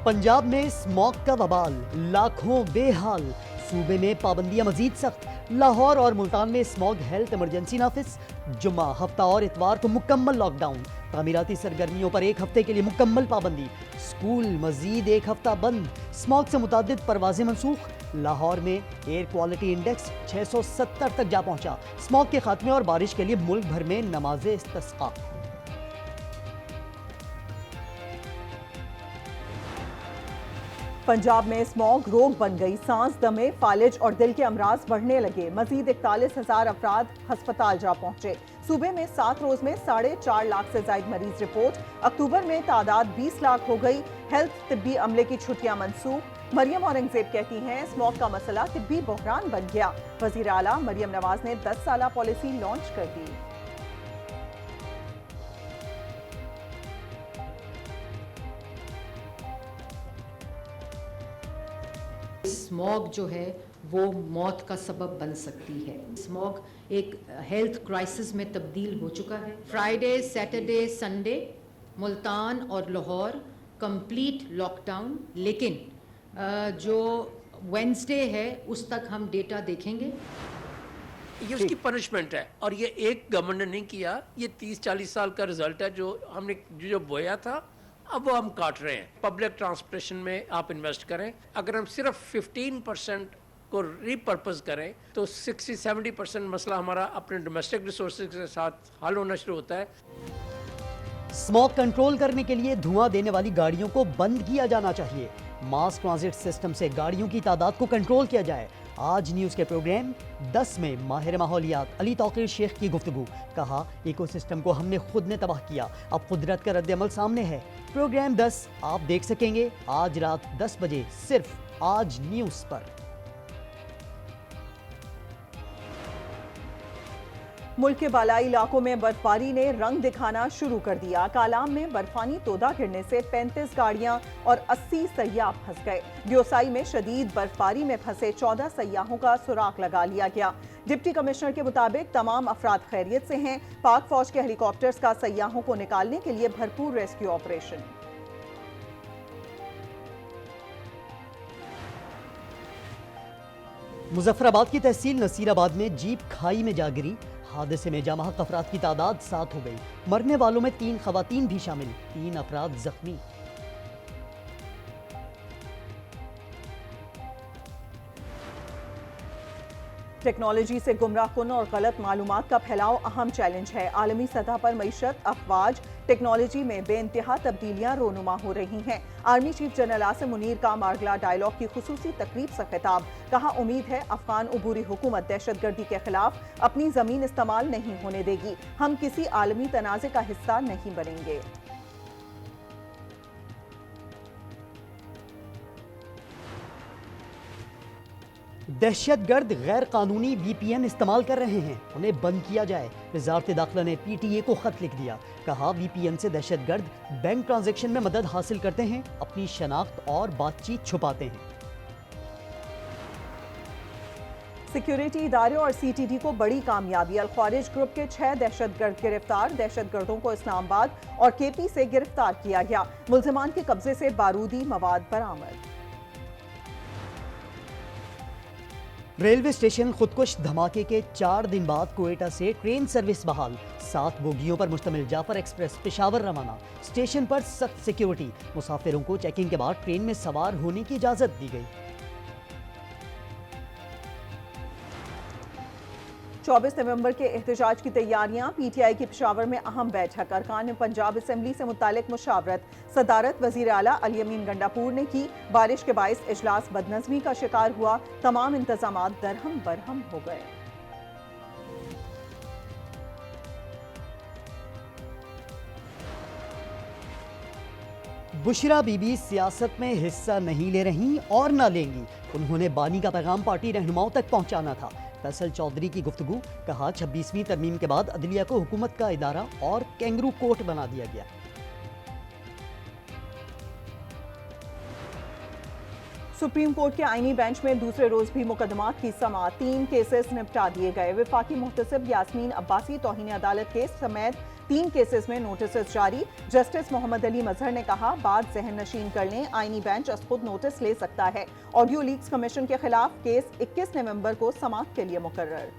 पंजाब में स्मॉग का वबाल, लाखों बेहाल, सूबे में पाबंदियां मजीद सख्त, लाहौर और मुल्तान में स्मॉग हेल्थ इमरजेंसी नाफिज, जुम्मा हफ्ता और इतवार को मुकम्मल लॉकडाउन, तामीराती सरगर्मियों पर एक हफ्ते के लिए मुकम्मल पाबंदी, स्कूल मजीद एक हफ्ता बंद, स्मॉग से मुतादिद परवाजें मनसूख, लाहौर में एयर क्वालिटी इंडेक्स 670 तक जा पहुंचा, स्मॉग के खात्मे और बारिश के लिए मुल्क भर में नमाज़े इस्तिस्का। पंजाब में स्मॉग रोग बन गई, सांस दमे, फालिज और दिल के अमराज बढ़ने लगे। मजीद 41,000 अफराद हस्पताल जा पहुंचे। सूबे में 7 रोज में 4.5 लाख से ज्यादा मरीज रिपोर्ट। अक्टूबर में तादाद 20 लाख हो गई। हेल्थ तिब्बी अमले की छुट्टियां मनसूख। मरियम औरंगजेब कहती हैं स्मॉग का मसला तिब्बी बहरान बन गया। वजीर आला मरियम नवाज ने 10 साला पॉलिसी लॉन्च कर दी। स्मॉग जो है वो मौत का सबब बन सकती है। स्मॉग एक हेल्थ क्राइसिस में तब्दील हो चुका है। फ्राइडे, सैटरडे, संडे मुल्तान और लाहौर कंप्लीट लॉकडाउन, लेकिन जो वेडनेसडे है उस तक हम डेटा देखेंगे। ये उसकी पनिशमेंट है और ये एक गवर्नमेंट ने नहीं किया, ये 30-40 साल का रिजल्ट है जो हमने जो बोया था अब वो हम काट रहे हैं। पब्लिक ट्रांसपोर्टेशन में आप इन्वेस्ट करें। अगर हम सिर्फ 15% को रीपर्पस करें तो 60-70% मसला हमारा अपने डोमेस्टिक रिसोर्सेज के साथ हल होना शुरू होता है। स्मॉग कंट्रोल करने के लिए धुआं देने वाली गाड़ियों को बंद किया जाना चाहिए। मास ट्रांजिट सिस्टम से गाड़ियों की तादाद को कंट्रोल किया जाए। आज न्यूज़ के प्रोग्राम 10 में माहिर माहौलियात अली तौकीर शेख की गुफ्तगू। कहा इकोसिस्टम को हमने खुद ने तबाह किया, अब कुदरत का रद्द-ए-अमल सामने है। प्रोग्राम 10 आप देख सकेंगे आज रात 10 बजे सिर्फ आज न्यूज़ पर। मुल्क के बालाई इलाकों में बर्फबारी ने रंग दिखाना शुरू कर दिया। कालाम में बर्फानी तोदा गिरने से 35 गाड़ियां और 80 सयाह फंस गए। ब्योसाई में शदीद बर्फबारी में फंसे 14 सयाहों का सुराग लगा लिया गया। डिप्टी कमिश्नर के मुताबिक तमाम अफराद खैरियत से हैं। पाक फौज के हेलीकॉप्टर्स का सयाहों को निकालने के लिए भरपूर रेस्क्यू ऑपरेशन। मुजफ्फराबाद की तहसील नसीराबाद में जीप खाई में जा गिरी। हादसे में जामहक अफराद की तादाद 7 हो गई। मरने वालों में 3 खवातीन भी शामिल, 3 अफराद जख्मी। टेक्नोलॉजी से गुमराहकुन और गलत मालूमात का फैलाव अहम चैलेंज है। आलमी सतह पर मईशत, अफवाज, टेक्नोलॉजी में बेइंतहा तब्दीलियां रोनुमा हो रही हैं। Army chief general Asim Munir का मारगला डायलॉग की खुसूसी तकरीब से खिताब। कहा उम्मीद है अफगान उबूरी हुकूमत दहशतगर्दी के खिलाफ अपनी जमीन इस्तेमाल नहीं होने देगी। हम किसी आलमी तनाज़े का हिस्सा नहीं बनेंगे। दहशतगर्द गैर कानूनी VPN इस्तेमाल कर रहे हैं, उन्हें बंद किया जाए। वजारत दाखिला ने PTA को खत लिख दिया। कहा VPN से दहशतगर्द बैंक ट्रांजैक्शन में मदद हासिल करते हैं, अपनी शनाख्त और बातचीत छुपाते हैं। सिक्योरिटी इदारे और CTD को बड़ी कामयाबी। अल ख्वारिज ग्रुप के 6 दहशतगर्द गिरफ्तार। दहशतगर्दों को इस्लामाबाद और KP से गिरफ्तार किया गया। मुल्जिमान के कब्जे से बारूदी मवाद बरामद। रेलवे स्टेशन खुदकुश धमाके के 4 दिन बाद कोएटा से ट्रेन सर्विस बहाल। 7 बोगियों पर मुश्तमिल जाफर एक्सप्रेस पेशावर रवाना। स्टेशन पर सख्त सिक्योरिटी। मुसाफिरों को चेकिंग के बाद ट्रेन में सवार होने की इजाजत दी गई। 24 नवंबर के एहतजाज की तैयारियां। PTI की पेशावर में अहम बैठक। अरकान पंजाब असेंबली से मुतालिक मुशावरत। सदारत वजीर आला अली अमीन गंडापुर ने की। बारिश के बाइस इजलास बदनज़मी का शिकार हुआ। तमाम इंतजामात दरहम बरहम हो गए। बुशरा बीबी सियासत में हिस्सा नहीं ले रही और ना लेंगी। उन्होंने बानी का पैगाम पार्टी रहनुमाओं तक पहुंचाना था। फैसल चौधरी की गुफ्तगू। कहा 26वीं तरमीम के बाद अदलिया को हुकूमत का इदारा और कैंगरू कोर्ट बना दिया गया। सुप्रीम कोर्ट के आईनी बेंच में दूसरे रोज भी मुकदमात की समाअत, 3 केसेस निपटा दिए गए। विफाकी मुहतसिब यास्मीन अब्बासी तौहीन अदालत केस समेत 3 केसेस में नोटिस जारी। जस्टिस मोहम्मद अली मजहर ने कहा, बात जहन नशीन कर लें, आईनी बेंच अज खुद नोटिस ले सकता है। ऑडियो लीक्स कमीशन के खिलाफ केस 21 नवंबर को समाअत के लिए मुकर्रर।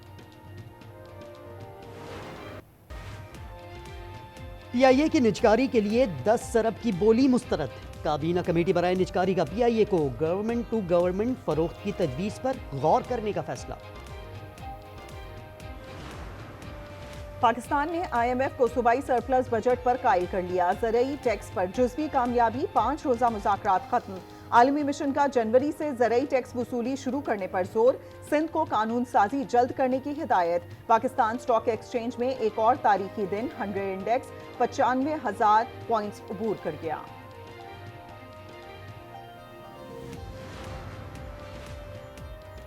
पीआईए की निजकारी के लिए 10 अरब की बोली मुस्तरद। काबीना कमेटी बराए निजकारी का पीआईए को गवर्नमेंट टू गवर्नमेंट फरोख्त की तजवीज़ पर गौर करने का फैसला। पाकिस्तान ने IMF को सूबाई सरप्लस बजट पर कायल कर लिया। ज़रई टैक्स पर जुज़वी कामयाबी, 5 रोज़ा मुज़ाकरात खत्म। आलमी मिशन का जनवरी से ज़रई टैक्स वसूली शुरू करने पर जोर। सिंध को कानून साजी जल्द करने की हिदायत। पाकिस्तान स्टॉक एक्सचेंज में एक और तारीखी दिन, 100 इंडेक्स 95,000 पॉइंट्स अबूर कर गया।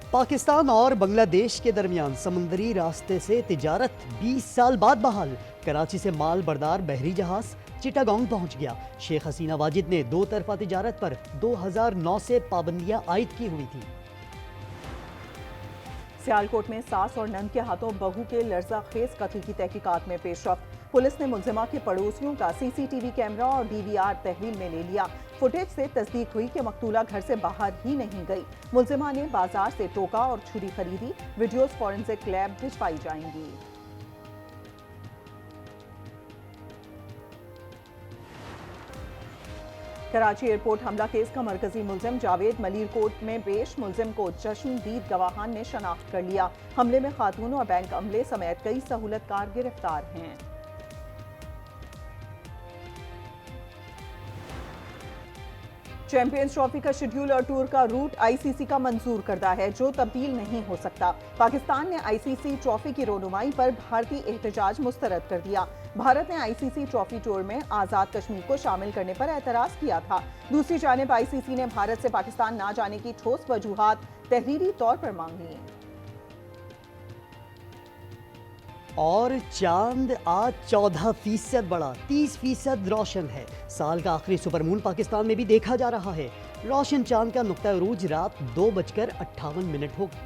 पाकिस्तान और बांग्लादेश के दरमियान समुद्री रास्ते से तिजारत 20 साल बाद बहाल। कराची से माल बरदार बहरी जहाज चिटागोंग पहुंच गया। शेख हसीना वाजिद ने 2 तरफा तिजारत पर 2009 से पाबंदियां आयद की हुई थी। सियालकोट में सास और नंद के हाथों बहू के लर्जा खेज कत्ल की तहकीकात में पेशरफ्त। पुलिस ने मुलजिमा के पड़ोसियों का CCTV कैमरा और DVR तहवील में ले लिया। फुटेज से तस्दीक हुई कि मकतूला घर से बाहर ही नहीं गई। मुलजिमा ने बाजार से टोका और छुरी खरीदी। वीडियोस फॉरेंसिक लैब भिजवाई जाएंगी। कराची एयरपोर्ट हमला केस का मरकजी मुलजिम जावेद मलीरकोट में पेश। मुलजिम को चश्मदीद गवाहान ने शनाख्त कर लिया। हमले में खातून और बैंक अमले समेत कई सहूलतकार गिरफ्तार हैं। चैंपियंस ट्रॉफी का शेड्यूल और टूर का रूट ICC का मंजूर करदा है, जो तब्दील नहीं हो सकता। पाकिस्तान ने ICC ट्रॉफी की रोनुमाई पर भारतीय एहतजाज मुस्तरद कर दिया। भारत ने ICC ट्रॉफी टूर में आज़ाद कश्मीर को शामिल करने पर एतराज़ किया था। दूसरी जानिब ICC ने भारत से पाकिस्तान ना जाने की ठोस वजूहात तहरीरी तौर पर मांगी। और चांद आज 14% बढ़ा, 30% रोशन है। साल का आखिरी सुपरमून पाकिस्तान में भी देखा जा रहा है। रोशन चांद का नुक्ता उरूज रात 2:58 होगा।